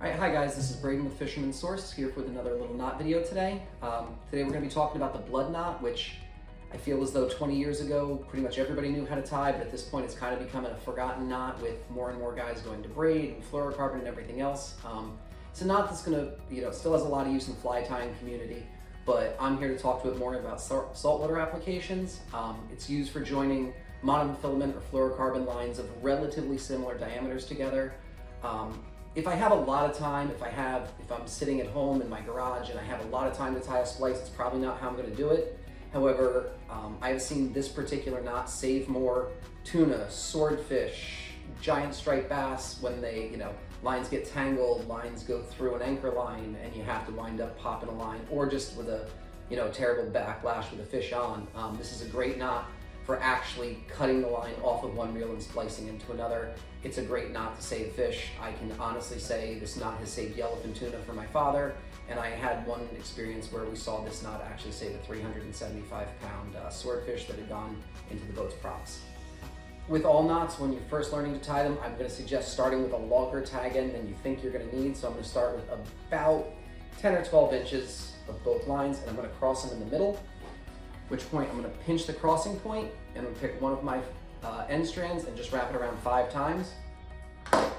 Alright, hi guys, this is Braden with Fisherman Source, here with another little knot video today. Today we're going to be talking about the blood knot, which I feel as though 20 years ago pretty much everybody knew how to tie, but at this point it's kind of becoming a forgotten knot with more and more guys going to braid and fluorocarbon and everything else. It's a knot that's going to, still has a lot of use in fly tying community, but I'm here to talk to it more about saltwater applications. It's used for joining monofilament or fluorocarbon lines of relatively similar diameters together. If I have a lot of time, if I'm sitting at home in my garage and I have a lot of time to tie a splice, it's probably not how I'm going to do it. However, I've seen this particular knot save more tuna, swordfish, giant striped bass when they, lines get tangled, lines go through an anchor line and you have to wind up popping a line, or just with a, terrible backlash with a fish on. This is a great knot for actually cutting the line off of one reel and splicing into another. It's a great knot to save fish. I can honestly say this knot has saved yellowfin tuna for my father, and I had one experience where we saw this knot actually save a 375-pound swordfish that had gone into the boat's props. With all knots, when you're first learning to tie them, I'm going to suggest starting with a longer tag end than you think you're going to need. So I'm going to start with about 10 or 12 inches of both lines, and I'm going to cross them in the middle. At which point I'm going to pinch the crossing point and I'm going to pick one of my end strands and just wrap it around 5 times. At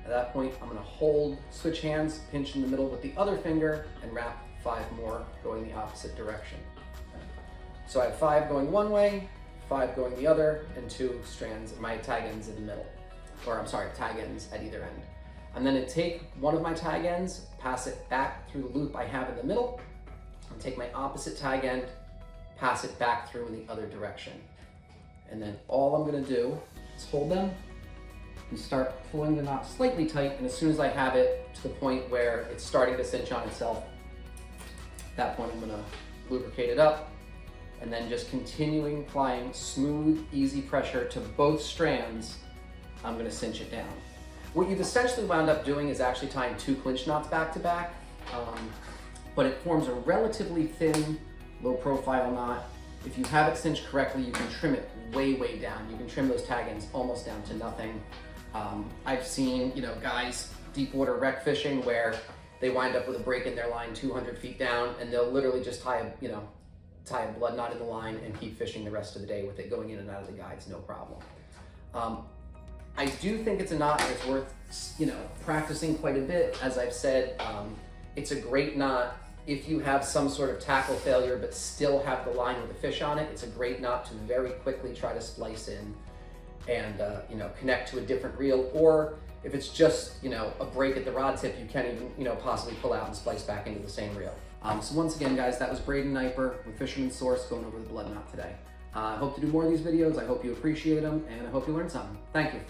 that point, I'm going to switch hands, pinch in the middle with the other finger, and wrap 5 more going the opposite direction. So I have 5 going one way, 5 going the other, and 2 strands, my tag ends in the middle. Or I'm sorry, tag ends at either end. I'm going to take one of my tag ends, pass it back through the loop I have in the middle, and take my opposite tag end, pass it back through in the other direction. And then all I'm going to do is hold them and start pulling the knot slightly tight, and as soon as I have it to the point where it's starting to cinch on itself, at that point I'm going to lubricate it up, and then just continuing applying smooth, easy pressure to both strands, I'm going to cinch it down. What you've essentially wound up doing is actually tying 2 clinch knots back to back, but it forms a relatively thin, low profile knot. If you have it cinched correctly, you can trim it way, way down. You can trim those tag ends almost down to nothing. I've seen, guys deep water wreck fishing where they wind up with a break in their line 200 feet down, and they'll literally just tie a blood knot in the line and keep fishing the rest of the day with it going in and out of the guides, no problem. I do think it's a knot that's worth, practicing quite a bit. As I've said, it's a great knot if you have some sort of tackle failure but still have the line with the fish on it. It's a great knot to very quickly try to splice in and connect to a different reel, or if it's just a break at the rod tip, you can't even possibly pull out and splice back into the same reel. So once again, guys, that was Braden Niper with Fisherman Source going over the blood knot today. I hope to do more of these videos. I hope you appreciate them, and I hope you learned something. Thank you.